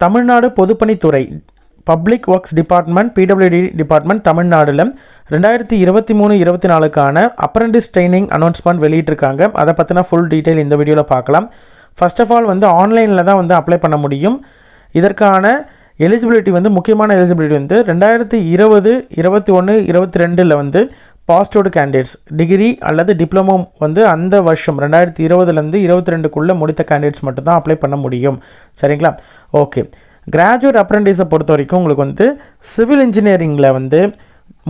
தமிழ்நாடு பொதுப்பணித்துறை public works department PWD department தமிழ்நாடுல 2023-24க்கான அப்ரெண்டிஸ் ட்ரைனிங் அனௌன்ஸ்மெண்ட் வெளியிட்டிருக்காங்க. அதை பற்றின ஃபுல் டீட்டெயில் இந்த வீடியோவில் பார்க்கலாம். ஃபர்ஸ்ட் ஆஃப் ஆல் வந்து ஆன்லைனில் தான் வந்து அப்ளை பண்ண முடியும். இதற்கான எலிஜிபிலிட்டி வந்து முக்கியமான எலிஜிபிலிட்டி வந்து 2020, 21, 22 வந்து பாஸ்டோடு கேண்டிடேட்ஸ் டிகிரி அல்லது டிப்ளமோ வந்து அந்த வருஷம் 2020லேருந்து 22க்குள்ளே முடித்த கேண்டிடேட்ஸ் மட்டும்தான் அப்ளை பண்ண முடியும். சரிங்களா? ஓகே. கிராஜுவேட் அப்ரெண்டிஸை பொறுத்த வரைக்கும் உங்களுக்கு வந்து சிவில் இன்ஜினியரிங்கில் வந்து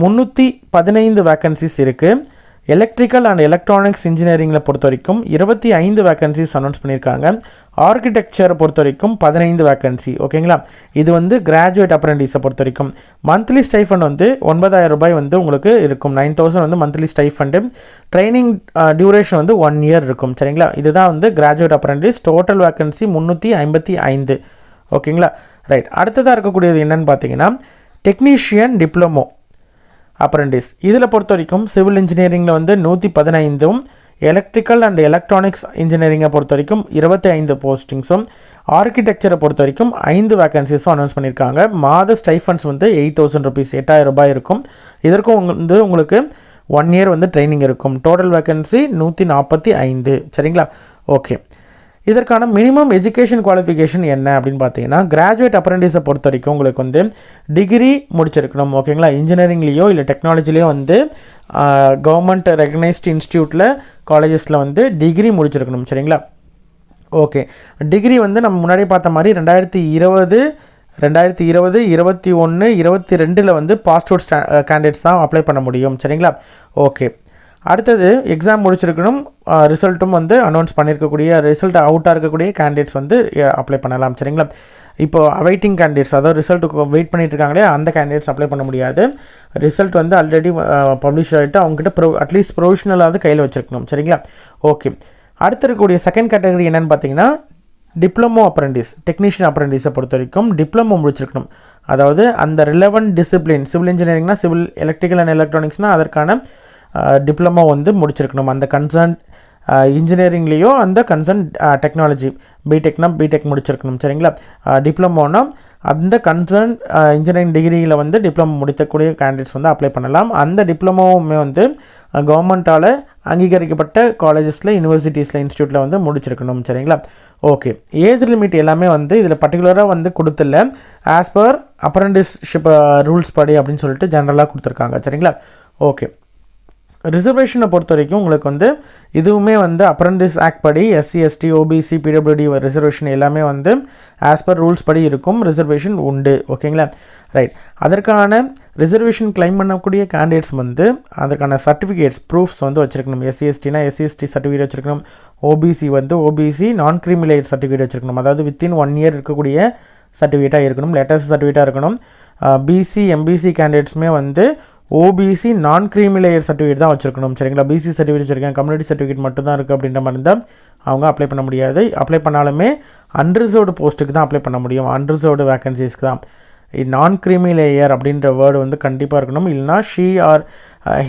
315 வேக்கன்சிஸ் இருக்குது. எலக்ட்ரிக்கல் அண்ட் எலக்ட்ரானிக்ஸ் இன்ஜினியரிங்கில் பொறுத்த வரைக்கும் 25 வேக்கன்சிஸ் அனௌன்ஸ் பண்ணியிருக்காங்க. ஆர்கிடெக்சரை பொறுத்த வரைக்கும் 15 வேக்கன்சி. ஓகேங்களா? இது வந்து கிராஜுவேட் அப்ரெண்டிஸை பொறுத்த வரைக்கும் மந்த்லி ஸ்டைஃபண்ட் வந்து 9,000 ரூபாய் வந்து உங்களுக்கு இருக்கும். 9,000 வந்து மந்த்லி ஸ்டைஃபண்டு. ட்ரைனிங் டியூரேஷன் வந்து 1 இயர் இருக்கும். சரிங்களா? இதுதான் வந்து கிராஜுவேட் அப்ரெண்டிஸ். Total vacancy 355. ஓகேங்களா? ரைட். அடுத்ததாக இருக்கக்கூடியது என்னென்னு பார்த்தீங்கன்னா டெக்னீஷியன் டிப்ளமோ அப்ரெண்டிஸ். இதில் பொறுத்த வரைக்கும் சிவில் இன்ஜினியரிங்கில் வந்து 115, எலக்ட்ரிக்கல் அண்ட் எலக்ட்ரானிக்ஸ் இன்ஜினியரிங்கை பொறுத்த வரைக்கும் 25 போஸ்டிங்ஸும், ஆர்கிடெக்சரை பொறுத்த வரைக்கும் 5 வேக்கன்சிஸும் அனௌன்ஸ் பண்ணியிருக்காங்க. மாத ஸ்டைஃபண்ட்ஸ் வந்து 8,000 ருபீஸ், 8,000 ரூபாய் இருக்கும். இதற்கும் வந்து உங்களுக்கு 1 இயர் வந்து ட்ரைனிங் இருக்கும். Total vacancy 145. சரிங்களா? ஓகே. இதற்கான மினிமம் எஜுகேஷன் குவாலிஃபிகேஷன் என்ன அப்படின்னு பார்த்தீங்கன்னா கிராஜுவேட் அப்ரெண்டிஸை பொறுத்த வரைக்கும் உங்களுக்கு வந்து டிகிரி முடிச்சிருக்கணும். ஓகேங்களா? இன்ஜினியரிங்லேயோ இல்லை டெக்னாலஜிலேயோ வந்து கவர்மெண்ட் ரெகனைஸ்டு இன்ஸ்டியூட்டில் காலேஜஸில் வந்து டிகிரி முடிச்சிருக்கணும். சரிங்களா? ஓகே. டிகிரி வந்து நம்ம முன்னாடி பார்த்த மாதிரி 2020, 21, 22 வந்து பாஸ்ட் அவுட் கேண்டிடேட்ஸ் தான் அப்ளை பண்ண முடியும். சரிங்களா? ஓகே. அடுத்தது எக்ஸாம் முடிச்சிருக்கணும். ரிசல்ட்டும் வந்து அனௌன்ஸ் பண்ணியிருக்கக்கூடிய ரிசல்ட் அவுட்டாக இருக்கக்கூடிய கேண்டிடேட்ஸ் வந்து அப்ளை பண்ணலாம். சரிங்களா? இப்போ அவைட்டிங் கேண்டிடேட்ஸ், அதாவது ரிசல்ட்டுக்கு வெயிட் பண்ணிட்டு இருக்காங்களே அந்த கேண்டிடேட்ஸ் அப்ளை பண்ண முடியாது. ரிசல்ட் வந்து ஆல்ரெடி பப்ளிஷ் ஆகிட்டு அவங்ககிட்ட அட்லீஸ்ட் ப்ரொவிஷனலாவது கையில் வச்சுருக்கணும். சரிங்களா? ஓகே. அடுத்து இருக்கக்கூடிய செகண்ட் கேட்டகரி என்னென்னு பார்த்தீங்கன்னா டிப்ளமோ அப்ரெண்டிஸ். டெக்னீஷியன் அப்ரெண்டிஸை பொறுத்த வரைக்கும் டிப்ளமோ முடிச்சிருக்கணும். அதாவது அந்த ரிலவெண்ட் டிசிப்ளின், சிவில் இன்ஜினியரிங்னா சிவில், எலக்ட்ரிக்கல் அண்ட் எலக்ட்ரானிக்ஸ்னால் அதற்கான டிப்ளமோ வந்து முடிச்சிருக்கணும். அந்த கன்சர்ன் இன்ஜினியரிங்லேயோ அந்த கன்சர்ன் டெக்னாலஜி, B.Techனா B.Tech முடிச்சிருக்கணும். சரிங்களா? டிப்ளமோனா அந்த கன்சர்ன் இன்ஜினியரிங் டிகிரியில் வந்து டிப்ளமோ முடித்தக்கூடிய கேண்டிடேட்ஸ் வந்து அப்ளை பண்ணலாம். அந்த டிப்ளமோவுமே வந்து கவர்மெண்ட்டால் அங்கீகரிக்கப்பட்ட காலேஜஸில், யூனிவர்சிட்டிஸில், இன்ஸ்டியூட்டில் வந்து முடிச்சிருக்கணும். சரிங்களா? ஓகே. ஏஜ் லிமிட் எல்லாமே வந்து இதில் பர்டிகுலராக வந்து கொடுத்துல ஆஸ் பர் அப்ரெண்டிஸ்ஷிப் ரூல்ஸ் படி அப்படின்னு சொல்லிட்டு ஜென்ரலாக கொடுத்துருக்காங்க. சரிங்களா? ஓகே. ரிசர்வேஷனை பொறுத்த வரைக்கும் உங்களுக்கு வந்து இதுவுமே வந்து அப்ரெண்டிஸ் ஆக்ட் படி SC, ST, OBC, PWD reservation எல்லாமே வந்து ஆஸ் பர் ரூல்ஸ் படி இருக்கும். ரிசர்வேஷன் உண்டு. ஓகேங்களா? ரைட். அதற்கான ரிசர்வேஷன் கிளைம் பண்ணக்கூடிய கேண்டிடேட்ஸ் வந்து அதற்கான சர்டிஃபிகேட்ஸ், ப்ரூஃப்ஸ் வந்து வச்சுருக்கணும். SC, STனா SC, ST சர்டிஃபிகேட் வச்சுருக்கணும். OBC வந்து OBC நான் கிரீமிலேயர் சர்டிஃபிகேட் வச்சுருக்கணும். அதாவது வித்தின் 1 இயர் இருக்கக்கூடிய சர்டிஃபிகேட்டாக இருக்கணும். லேட்டஸ்ட் சர்டிஃபிகேட்டாக இருக்கணும். BC, MBC கேண்டிடேட்ஸுமே வந்து OBC நான் கிரீமிலேயர் சர்டிஃபிகேட் தான் வச்சுருக்கணும். சரிங்களா? BC சர்டிஃபிகேட் வச்சுருக்கேன், கம்யூனிட்டி சர்டிஃபிகேட் மட்டும் தான் இருக்குது அப்படின்ற மாதிரி இருந்தால் அவங்க அப்ளை பண்ண முடியாது. அப்ளை பண்ணாலுமே அன்ரிசர்வ்டு போஸ்ட்டுக்கு தான் அப்ளை பண்ண முடியும். அன்ரிசர்வ்டு வேக்கன்சிஸ்க்கு தான். நான் கிரீமிலேயர் அப்படின்ற வேர்டு வந்து கண்டிப்பாக இருக்கணும். இல்லைனா ஷீ ஆர்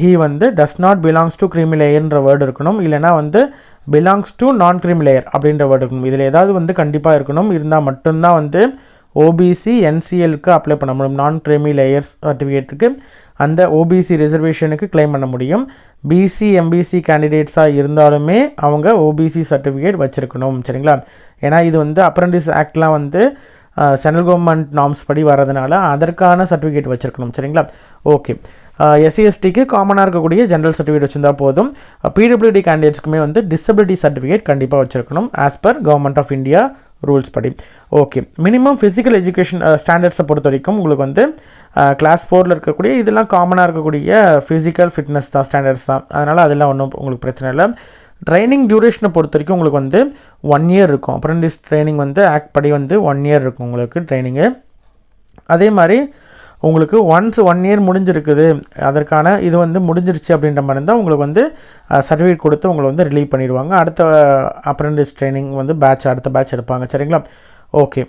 ஹீ வந்து டஸ் நாட் பிலாங்ஸ் டு கிரீமிலேயர்ன்ற வேர்டு இருக்கணும். இல்லைனா வந்து பிலாங்ஸ் டு நான் கிரீமிலேயர் அப்படின்ற வேர்டு இருக்கணும். இதில் ஏதாவது வந்து கண்டிப்பாக இருக்கணும். இருந்தால் மட்டும்தான் வந்து OBC NCLக்கு அப்ளை பண்ண முடியும். நான் கிரீமிலேயர்ஸ் சர்டிஃபிகேட்டுக்கு அந்த OBC ரிசர்வேஷனுக்கு கிளைம் பண்ண முடியும். BC MBC கேண்டிடேட்ஸாக இருந்தாலுமே அவங்க OBC சர்டிஃபிகேட் வச்சுருக்கணும். சரிங்களா? ஏன்னா இது வந்து அப்ரெண்டிஸ் ஆக்ட்லாம் வந்து சென்ட்ரல் கவர்மெண்ட் நார்ம்ஸ் படி வரதுனால அதற்கான சர்டிஃபிகேட் வச்சுருக்கணும். சரிங்களா? ஓகே. SC STக்கு காமனாக இருக்கக்கூடிய ஜென்ரல் சர்டிஃபிகேட் வச்சுருந்தா போதும். PWD கேண்டிடேட்ஸ்க்குமே வந்து டிசபிலிட்டி சர்டிஃபிகேட் கண்டிப்பாக வச்சுருக்கணும் as per government of India rules படி. ஓகே. மினிமம் ஃபிசிக்கல் எஜுகேஷன் ஸ்டாண்டர்ட்ஸை பொறுத்த வரைக்கும் உங்களுக்கு வந்து கிளாஸ் 4ல் இருக்கக்கூடிய இதெல்லாம் காமனாக இருக்கக்கூடிய ஃபிசிக்கல் ஃபிட்னஸ் தான், ஸ்டாண்டர்ட்ஸ் தான். அதனால் அதெல்லாம் ஒன்றும் உங்களுக்கு பிரச்சனை இல்லை. ட்ரைனிங் டியூரேஷனை பொறுத்த வரைக்கும் உங்களுக்கு வந்து 1 இயர் இருக்கும். அப்ரெண்டிஸ் ட்ரைனிங் வந்து ஆக்ட் படி வந்து 1 இயர் இருக்கும் உங்களுக்கு ட்ரைனிங்கு. அதே மாதிரி உங்களுக்கு ஒன்ஸ் 1 இயர் முடிஞ்சிருக்குது, அதற்கான இது வந்து முடிஞ்சிருச்சு அப்படின்ற மாதிரி இருந்தால் உங்களுக்கு வந்து சர்டிஃபிகேட் கொடுத்து உங்களை வந்து ரிலீவ் பண்ணிடுவாங்க. அடுத்த அப்ரெண்டிஸ் ட்ரைனிங் வந்து அடுத்த பேட்ச் எடுப்பாங்க. சரிங்களா? ஓகே.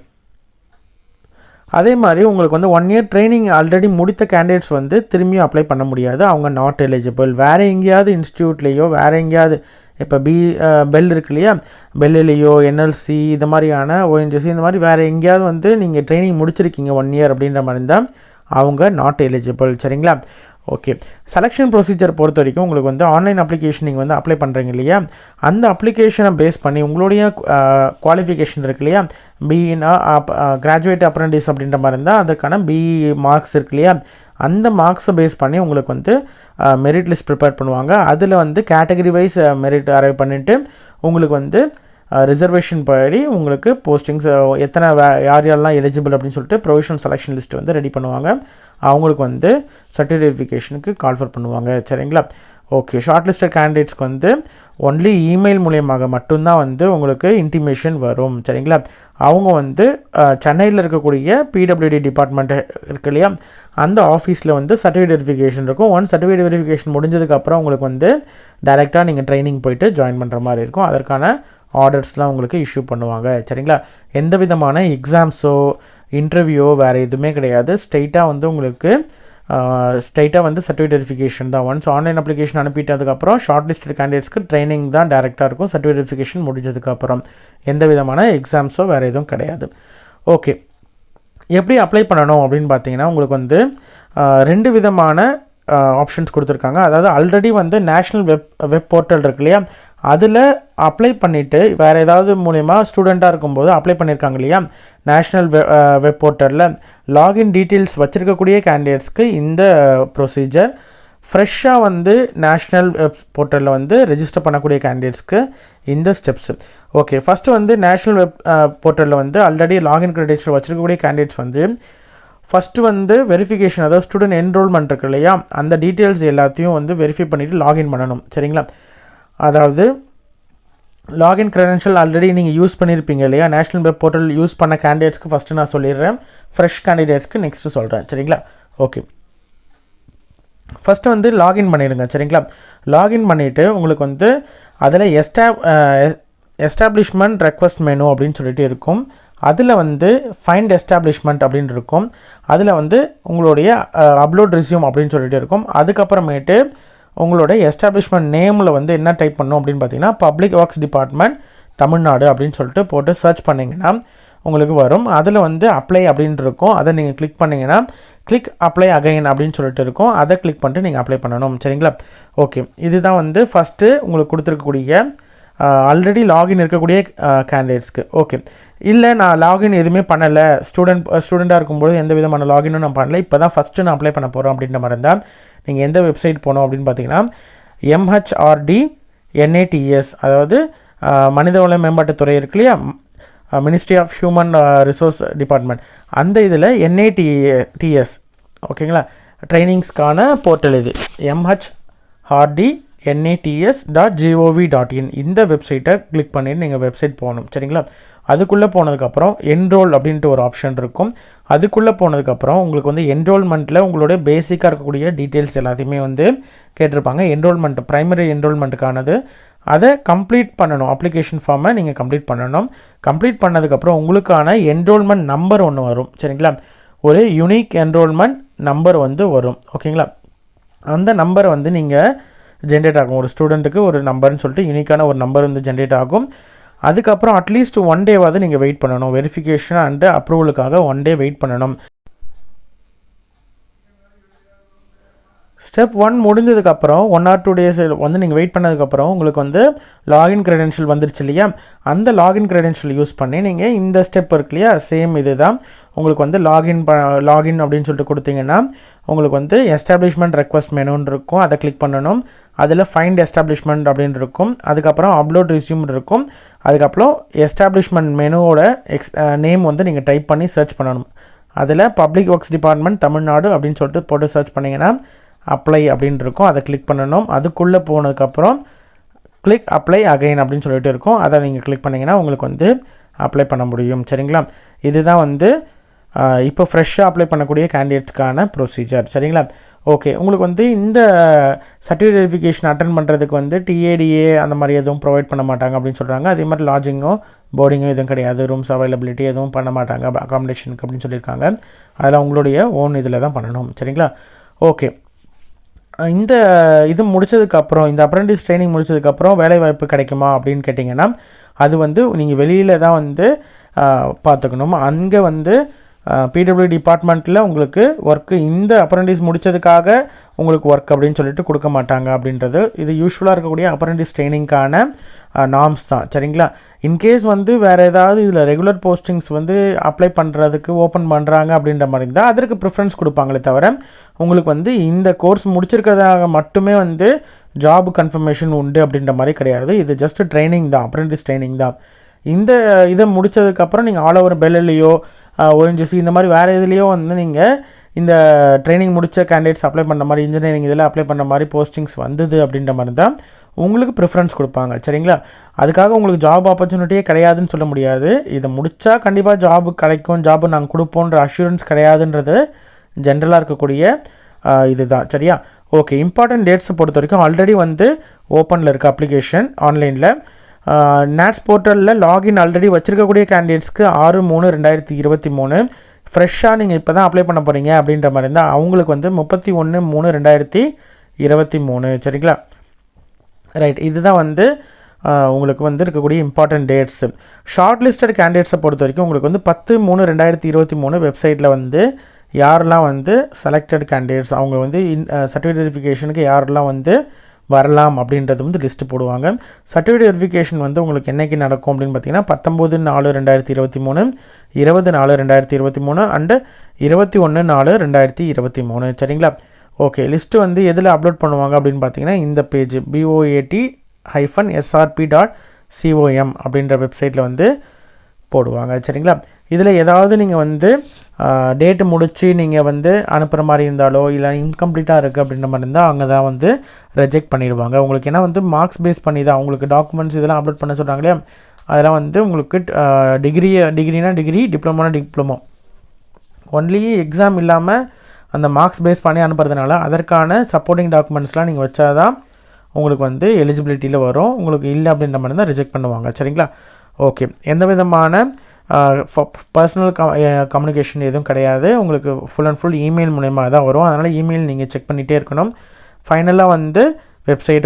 அதே மாதிரி உங்களுக்கு வந்து 1 இயர் ட்ரைனிங் ஆல்ரெடி முடித்த கேண்டிடேட்ஸ் வந்து திரும்பியும் அப்ளை பண்ண முடியாது. அவங்க நாட் எலிஜிபிள். வேறு எங்கேயாவது இன்ஸ்டியூட்லேயோ வேறு எங்கேயாவது இப்போ பெல் இருக்கு இல்லையா, பெல்லிலேயோ என்எல்சி இது மாதிரியான ஓஎன்ஜிசி இந்த மாதிரி வேறு எங்கேயாவது வந்து நீங்கள் ட்ரைனிங் முடிச்சிருக்கீங்க 1 இயர் அப்படின்ற மாதிரி இருந்தால் அவங்க நாட் எலிஜிபிள். சரிங்களா? ஓகே. செலெக்ஷன் ப்ரொசீஜர் பொறுத்த வரைக்கும் உங்களுக்கு வந்து ஆன்லைன் அப்ளிகேஷன் நீங்கள் வந்து அப்ளை பண்ணுறீங்க இல்லையா, அந்த அப்ளிகேஷனை பேஸ் பண்ணி உங்களுடைய குவாலிஃபிகேஷன் இருக்கு இல்லையா, பிஇனா கிராஜுவேட் அப்ரெண்டிஸ் அப்படின்ற மாதிரி இருந்தால் அதற்கான பிஇ மார்க்ஸ் இருக்கு இல்லையா, அந்த மார்க்ஸை பேஸ் பண்ணி உங்களுக்கு வந்து மெரிட் லிஸ்ட் ப்ரிப்பேர் பண்ணுவாங்க. அதில் வந்து கேட்டகரி வைஸ் மெரிட் அரைவ் பண்ணிவிட்டு உங்களுக்கு வந்து ரிசர்வேஷன் படி உங்களுக்கு போஸ்டிங்ஸ் எத்தனை யார் யாரெல்லாம் எலிஜிபிள் அப்படின்னு சொல்லிட்டு ப்ரொவிஷனல் செலெக்ஷன் லிஸ்ட் வந்து ரெடி பண்ணுவாங்க. அவங்களுக்கு வந்து சர்டிஃபிகேட் வெரிஃபிகேஷனுக்கு கால்ஃபர் பண்ணுவாங்க. சரிங்களா? ஓகே. ஷார்ட் லிஸ்டட் கேண்டிடேட்ஸ்க்கு வந்து ஒன்லி இமெயில் மூலியமாக மட்டும்தான் வந்து உங்களுக்கு இன்டிமேஷன் வரும். சரிங்களா? அவங்க வந்து சென்னையில் இருக்கக்கூடிய PWD டிபார்ட்மெண்ட் இருக்கு இல்லையா, அந்த ஆஃபீஸில் வந்து சர்டிஃபிகேட் வெரிஃபிகேஷன் இருக்கும். ஒன் சர்டிஃபிகேட் வெரிஃபிகேஷன் முடிஞ்சதுக்கப்புறம் உங்களுக்கு வந்து டைரெக்டாக நீங்கள் ட்ரைனிங் போயிட்டு ஜாயின் பண்ணுற மாதிரி இருக்கும். அதற்கான ஆர்டர்ஸ்லாம் உங்களுக்கு இஷ்யூ பண்ணுவாங்க. சரிங்களா? எந்த விதமான எக்ஸாம்ஸோ இன்டர்வியூ வேறு எதுவுமே கிடையாது. ஸ்ட்ரைட்டாக வந்து உங்களுக்கு வந்து சர்டிஃபிகேட் வெரிஃபிகேஷன் தான். ஒன்ஸ் ஆன்லைன் அப்ளிகேஷன் அனுப்பிட்டதுக்கப்புறம் ஷார்ட் லிஸ்டட் கேண்டிடேட்ஸ்க்கு ட்ரைனிங் தான் டேரெக்டாக இருக்கும். சர்டிஃபிகேட் வெரிஃபிகேஷன் முடிஞ்சதுக்கப்புறம் எந்த விதமான எக்ஸாம்ஸோ வேறு எதுவும் கிடையாது. ஓகே. எப்படி அப்ளை பண்ணணும் அப்படின்னு பார்த்தீங்கன்னா உங்களுக்கு வந்து 2 விதமான ஆப்ஷன்ஸ் கொடுத்துருக்காங்க. அதாவது ஆல்ரெடி வந்து நேஷ்னல் வெப் போர்ட்டல் இருக்கு இல்லையா, அதில் அப்ளை பண்ணிவிட்டு வேறு ஏதாவது மூலயமா ஸ்டூடெண்ட்டாக இருக்கும்போது அப்ளை பண்ணியிருக்காங்க இல்லையா, நேஷ்னல் வெப் போர்ட்டலில் லாகின் டீட்டெயில்ஸ் வச்சுருக்கக்கூடிய கேண்டிடேட்ஸ்க்கு இந்த ப்ரொசீஜர். ஃப்ரெஷ்ஷாக வந்து நேஷ்னல் வெப் போர்ட்டலில் வந்து ரெஜிஸ்டர் பண்ணக்கூடிய கேண்டிடேட்ஸ்க்கு இந்த ஸ்டெப்ஸு. ஓகே. ஃபஸ்ட்டு வந்து நேஷ்னல் வெப் போர்ட்டலில் வந்து ஆல்ரெடி லாகின் கிரெடென்ஷியல் வச்சுருக்கக்கூடிய கேண்டிடேட்ஸ் வந்து ஃபஸ்ட்டு வந்து வெரிஃபிகேஷன், அதாவது ஸ்டூடெண்ட் என்ரோல்மெண்ட் இருக்கு இல்லையா, அந்த டீட்டெயில்ஸ் எல்லாத்தையும் வந்து வெரிஃபை பண்ணிவிட்டு லாகின் பண்ணணும். சரிங்களா? அதாவது லாகின் கிரெடென்ஷியல் ஆல்ரெடி நீங்கள் யூஸ் பண்ணியிருப்பீங்க இல்லையா, நேஷ்னல் வெப் போர்ட்டல் யூஸ் பண்ண கேண்டிடேட்ஸ்க்கு ஃபஸ்ட்டு நான் சொல்லிடுறேன், ஃப்ரெஷ் கேண்டிடேட்ஸ்க்கு நெக்ஸ்ட்டு சொல்கிறேன். சரிங்களா? ஓகே. ஃபஸ்ட்டு வந்து லாகின் பண்ணிடுங்க. சரிங்களா? லாகின் பண்ணிவிட்டு உங்களுக்கு வந்து அதில் எஸ்டாப்ளிஷ்மெண்ட் ரெக்வஸ்ட் மெனு அப்படின்னு சொல்லிட்டு இருக்கும். அதில் வந்து ஃபைண்ட் எஸ்டாப்ளிஷ்மெண்ட் அப்படின்னு இருக்கும். அதில் வந்து உங்களுடைய அப்லோட் ரெஸ்யூம் அப்படின்னு சொல்லிட்டு இருக்கும். அதுக்கப்புறமேட்டு உங்களோட எஸ்டாப்ளிஷ்மெண்ட் நேமில் வந்து என்ன டைப் பண்ணணும் அப்படின்னு பார்த்தீங்கன்னா பப்ளிக் ஒர்க்ஸ் டிபார்ட்மெண்ட் தமிழ்நாடு அப்படின்னு சொல்லிட்டு போட்டு சர்ச் பண்ணிங்கன்னா உங்களுக்கு வரும். அதில் வந்து அப்ளை அப்படின்ட்டு இருக்கும். அதை நீங்கள் கிளிக் பண்ணிங்கன்னா கிளிக் அப்ளை அகைன் அப்படின்னு சொல்லிட்டு இருக்கும். அதை கிளிக் பண்ணிட்டு நீங்கள் அப்ளை பண்ணணும். சரிங்களா? ஓகே. இதுதான் வந்து ஃபஸ்ட்டு உங்களுக்கு கொடுத்துருக்கக்கூடிய ஆல்ரெடி லாகின் இருக்கக்கூடிய கேண்டிடேட்ஸ்க்கு. ஓகே. இல்லை நான் லாகின் எதுவுமே பண்ணலை, ஸ்டூடெண்ட்டாக இருக்கும்போது எந்த விதமான லாகினும் நான் பண்ணலை, இப்போ தான் ஃபஸ்ட்டு நான் அப்ளை பண்ண போகிறோம் அப்படின்ற மாதிரி இருந்தால் நீங்கள் எந்த வெப்சைட் போகணும் அப்படின்னு பார்த்தீங்கன்னா MHRD NATS, அதாவது மனிதவள மேம்பாட்டுத்துறை இருக்கு இல்லையா, ministry of human resource department, அந்த இதில் NATS ஓகேங்களா, ட்ரைனிங்ஸ்க்கான போர்ட்டல் இது MHRD NATS.gov.in. இந்த வெப்சைட்டை கிளிக் பண்ணிட்டு நீங்கள் வெப்சைட் போகணும். சரிங்களா? அதுக்குள்ளே போனதுக்கப்புறம் என்ரோல் அப்படின்ட்டு ஒரு ஆப்ஷன் இருக்கும். அதுக்குள்ளே போனதுக்கப்புறம் உங்களுக்கு வந்து என்ரோல்மெண்ட்டில் உங்களுடைய பேசிக்காக இருக்கக்கூடிய டீட்டெயில்ஸ் எல்லாத்தையுமே வந்து கேட்டிருப்பாங்க. என்ரோல்மெண்ட் ப்ரைமரி என்ரோல்மெண்ட்டுக்கானது, அதை கம்ப்ளீட் பண்ணணும். அப்ளிகேஷன் ஃபார்மை நீங்கள் கம்ப்ளீட் பண்ணணும். கம்ப்ளீட் பண்ணதுக்கப்புறம் உங்களுக்கான என்ரோல்மெண்ட் நம்பர் ஒன்று வரும். சரிங்களா? ஒரு யூனிக் என்ரோல்மெண்ட் நம்பர் வந்து வரும். ஓகேங்களா? அந்த நம்பரை வந்து நீங்கள் ஜென்ரேட் ஆகும். ஒரு ஸ்டூடெண்ட்டுக்கு ஒரு நம்பர்னு சொல்லிட்டு யூனிக்கான ஒரு நம்பர் வந்து ஜென்ரேட் ஆகும். அதுக்கப்புறம் அட்லீஸ்ட் 1 டேவாவது நீங்கள் வெயிட் பண்ணணும். வெரிஃபிகேஷன் அண்டு அப்ரூவலுக்காக 1 டே வெயிட் பண்ணணும். ஸ்டெப் 1 முடிஞ்சதுக்கப்புறம் 1 or 2 days வந்து நீங்கள் வெயிட் பண்ணதுக்கப்புறம் உங்களுக்கு வந்து லாகின் கிரெடென்ஷியல் வந்துருச்சு இல்லையா, அந்த லாகின் கிரெடென்ஷியல் யூஸ் பண்ணி நீங்கள் இந்த ஸ்டெப் இருக்கு இல்லையா, சேம் இது தான் உங்களுக்கு வந்து லாகின் அப்படின்னு சொல்லிட்டு கொடுத்தீங்கன்னா உங்களுக்கு வந்து எஸ்டாப்ளிஷ்மெண்ட் ரெக்வஸ்ட் மெனுன்னு இருக்கும். அதை கிளிக் பண்ணணும். அதில் ஃபைண்ட் எஸ்டாப்ளிஷ்மெண்ட் அப்படின்னு இருக்கும். அதுக்கப்புறம் அப்லோட் ரெஸ்யூம் இருக்கும். அதுக்கப்புறம் எஸ்டாப்ளிஷ்மெண்ட் மெனுவோட நேம் வந்து நீங்கள் டைப் பண்ணி சர்ச் பண்ணணும். அதில் பப்ளிக் ஒர்க்ஸ் டிபார்ட்மெண்ட் தமிழ்நாடு அப்படின்னு சொல்லிட்டு போட்டு சர்ச் பண்ணிங்கன்னா அப்ளை அப்படின்னு இருக்கும். அதை கிளிக் பண்ணணும். அதுக்குள்ளே போனதுக்கப்புறம் கிளிக் அப்ளை அகைன் அப்படின்னு சொல்லிட்டு இருக்கும். அதை நீங்கள் கிளிக் பண்ணிங்கன்னா உங்களுக்கு வந்து அப்ளை பண்ண முடியும். சரிங்களா? இதுதான் வந்து இப்போ ஃப்ரெஷ்ஷாக அப்ளை பண்ணக்கூடிய கேண்டிடேட்ஸ்க்கான ப்ரொசீஜர். சரிங்களா? ஓகே. உங்களுக்கு வந்து இந்த சர்டிஃபிகேட் வெரிஃபிகேஷன் அட்டன் பண்ணுறதுக்கு வந்து TADA அந்த மாதிரி எதுவும் ப்ரொவைட் பண்ண மாட்டாங்க அப்படின்னு சொல்கிறாங்க. அதே மாதிரி லாட்ஜிங்கோ போர்டிங்கோ எதுவும் கிடையாது. ரூம்ஸ் அவைலபிலிட்டி எதுவும் பண்ண மாட்டாங்க அகாமடேஷனுக்கு அப்படின்னு சொல்லியிருக்காங்க. அதில் உங்களுடைய ஓன் இதில் தான் பண்ணணும். சரிங்களா? ஓகே. இந்த இது முடிச்சதுக்கப்புறம் இந்த அப்ரெண்டிஸ் ட்ரைனிங் முடிச்சதுக்கப்புறம் வேலைவாய்ப்பு கிடைக்குமா அப்படின்னு கேட்டிங்கன்னா அது வந்து நீங்கள் வெளியில் தான் வந்து பார்த்துக்கணும். அங்கே வந்து PWD டிபார்ட்மெண்ட்டில் உங்களுக்கு ஒர்க்கு இந்த அப்ரெண்டிஸ் முடித்ததுக்காக உங்களுக்கு ஒர்க் அப்படின்னு சொல்லிட்டு கொடுக்க மாட்டாங்க அப்படின்றது இது யூஸ்வலாக இருக்கக்கூடிய அப்ரெண்டிஸ் ட்ரைனிங்க்கான நார்ம்ஸ் தான். சரிங்களா? இன்கேஸ் வந்து வேறு ஏதாவது இதில் ரெகுலர் போஸ்டிங்ஸ் வந்து அப்ளை பண்ணுறதுக்கு ஓப்பன் பண்ணுறாங்க அப்படின்ற மாதிரி இருந்தால் அதற்கு ப்ரிஃபரன்ஸ் கொடுப்பாங்களே தவிர உங்களுக்கு வந்து இந்த கோர்ஸ் முடிச்சிருக்கிறதாக மட்டுமே வந்து ஜாப் கன்ஃபர்மேஷன் உண்டு அப்படின்ற மாதிரி கிடையாது. இது ஜஸ்ட் ட்ரைனிங் தான், அப்ரெண்டிஸ் ட்ரைனிங் தான். இந்த இதை முடித்ததுக்கப்புறம் நீங்கள் ஆல் ஓவர் பெல்லையோ ONGC இந்த மாதிரி வேறு இதுலேயோ வந்து நீங்கள் இந்த ட்ரைனிங் முடித்த கேண்டிடேட்ஸ் அப்ளை பண்ணுற மாதிரி இன்ஜினியரிங் இதில் அப்ளை பண்ணுற மாதிரி போஸ்டிங்ஸ் வந்தது அப்படின்ற மாதிரி தான் உங்களுக்கு ப்ரிஃபரன்ஸ் கொடுப்பாங்க. சரிங்களா? அதுக்காக உங்களுக்கு ஜாப் ஆப்பர்ச்சுனிட்டியே கிடையாதுன்னு சொல்ல முடியாது. இதை முடித்தா கண்டிப்பாக ஜாப் கிடைக்கும், ஜாப்பு நாங்கள் கொடுப்போன்ற அஷூரன்ஸ் கிடையாதுன்றது ஜென்ரலாக இருக்கக்கூடிய இது தான். சரியா? ஓகே, இம்பார்ட்டன்ட் டேட்ஸை பொறுத்த வரைக்கும் ஆல்ரெடி வந்து ஓப்பனில் இருக்குது அப்ளிகேஷன் ஆன்லைனில். நேட்ஸ் போர்ட்டலில் லாகின் ஆல்ரெடி வச்சுருக்கக்கூடிய கேண்டிடேட்ஸ்க்கு 6/3/2023 ஃப்ரெஷ்ஷாக நீங்கள் இப்போ தான் அப்ளை பண்ண போகிறீங்க அப்படின்ற மாதிரி இருந்தால் அவங்களுக்கு வந்து 31/3/2023. சரிங்களா? ரைட், இதுதான் வந்து உங்களுக்கு வந்து இருக்கக்கூடிய இம்பார்ட்டன்ட் டேட்ஸு. ஷார்ட் லிஸ்டட் கேண்டிடேட்ஸை பொறுத்த வரைக்கும் உங்களுக்கு வந்து 10/3/2023 வெப்சைட்டில் வந்து யாரெல்லாம் வந்து செலக்டட் கேண்டிடேட்ஸ் அவங்க வந்து சர்டிஃபிகேட் வெரிஃபிகேஷனுக்கு யாரெல்லாம் வந்து வரலாம் அப்படின்றது வந்து லிஸ்ட்டு போடுவாங்க. சர்டிஃபிகேட் வெரிஃபிகேஷன் வந்து உங்களுக்கு என்றைக்கு நடக்கும் அப்படின்னு பார்த்தீங்கன்னா 19/4/2023, 20/4/2023 அண்டு 21/4/2023. சரிங்களா? ஓகே, லிஸ்ட்டு வந்து எதில் அப்லோட் பண்ணுவாங்க அப்படின்னு பார்த்தீங்கன்னா இந்த பேஜ் BOAT-srp.com அப்படின்ற வெப்சைட்டில் வந்து போடுவாங்க. சரிங்களா? இதில் ஏதாவது நீங்கள் வந்து டேட்டு முடித்து நீங்கள் வந்து அனுப்புகிற மாதிரி இருந்தாலோ இல்லை இன்கம்ப்ளீட்டாக இருக்குது அப்படின்ற மாதிரி இருந்தால் அங்கே தான் வந்து ரிஜெக்ட் பண்ணிடுவாங்க உங்களுக்கு. ஏன்னா வந்து மார்க்ஸ் பேஸ் பண்ணி தான் உங்களுக்கு டாக்குமெண்ட்ஸ் இதெல்லாம் அப்லோட் பண்ண சொல்கிறாங்களே, அதெல்லாம் வந்து உங்களுக்கு டிகிரினா டிகிரி, டிப்ளமோனா டிப்ளமோ, ஒன்லி எக்ஸாம் இல்லாமல் அந்த மார்க்ஸ் பேஸ் பண்ணி அனுப்புறதுனால அதற்கான சப்போர்ட்டிங் டாக்குமெண்ட்ஸ்லாம் நீங்கள் வச்சா தான் உங்களுக்கு வந்து எலிஜிபிலிட்டியில் வரும். உங்களுக்கு இல்லை அப்படின்ற மாதிரி தான் ரிஜெக்ட் பண்ணுவாங்க. சரிங்களா? ஓகே, எந்த விதமான பர்சனல் கம்யூனிகேஷன் எதுவும் கிடையாது. உங்களுக்கு ஃபுல் அண்ட் ஃபுல் இமெயில் மூலயமா தான் வரும். அதனால் இமெயில் நீங்கள் செக் பண்ணிகிட்டே இருக்கணும். ஃபைனலாக வந்து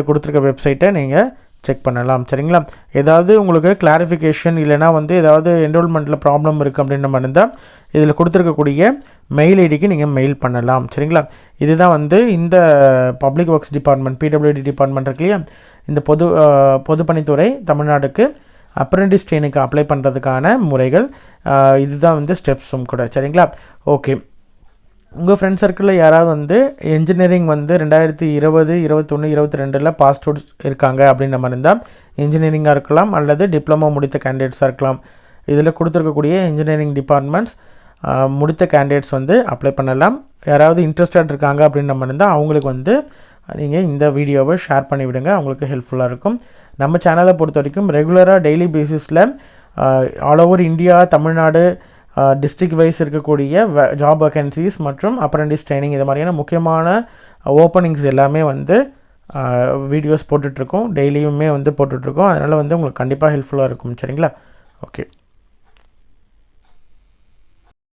கொடுத்துருக்க வெப்சைட்டை நீங்கள் செக் பண்ணலாம். சரிங்களா? ஏதாவது உங்களுக்கு கிளாரிஃபிகேஷன் இல்லைனா வந்து ஏதாவது என்ரோல்மெண்ட்டில் ப்ராப்ளம் இருக்குது அப்படின்ற மாதிரி இருந்தால் இதில் கொடுத்துருக்கக்கூடிய மெயில் ஐடிக்கு நீங்கள் மெயில் பண்ணலாம். சரிங்களா? இதுதான் வந்து இந்த public works department PWD department இருக்கு இல்லையா, இந்த பொதுப்பணித்துறை தமிழ்நாடுக்கு அப்ரெண்டிஸ் ட்ரெயினுக்கு அப்ளை பண்ணுறதுக்கான முறைகள் இதுதான் வந்து ஸ்டெப்ஸும் கூட. சரிங்களா? ஓகே, உங்கள் ஃப்ரெண்ட் சர்க்கிளில் யாராவது வந்து இன்ஜினியரிங் வந்து 2020, 2021, 2022 பாஸ் அவுட்ஸ் இருக்காங்க அப்படின்ற மாதிரி இருந்தால் இன்ஜினியரிங்காக இருக்கலாம் அல்லது டிப்ளமோ முடித்த கேண்டிடேட்ஸாக இருக்கலாம். இதில் கொடுத்துருக்கக்கூடிய இன்ஜினியரிங் டிபார்ட்மெண்ட்ஸ் முடித்த கேண்டிடேட்ஸ் வந்து அப்ளை பண்ணலாம். யாராவது இன்ட்ரெஸ்டட் இருக்காங்க அப்படின்ற மாதிரி இருந்தால் அவங்களுக்கு வந்து நீங்கள் இந்த வீடியோவை ஷேர் பண்ணி விடுங்க, அவங்களுக்கு ஹெல்ப்ஃபுல்லாக இருக்கும். நம்ம சேனலை பொறுத்த வரைக்கும் ரெகுலராக டெய்லி பேசிஸில் all over India, Tamil Nadu, district wise இருக்கக்கூடிய ஜாப் வேகன்சிஸ் மற்றும் அப்ரெண்டிஸ் ட்ரைனிங் இது மாதிரியான முக்கியமான ஓப்பனிங்ஸ் எல்லாமே வந்து வீடியோஸ் போட்டுட்ருக்கோம், டெய்லியுமே வந்து போட்டுட்ருக்கோம். அதனால் வந்து உங்களுக்கு கண்டிப்பாக ஹெல்ப்ஃபுல்லாக இருக்கும். சரிங்களா? ஓகே.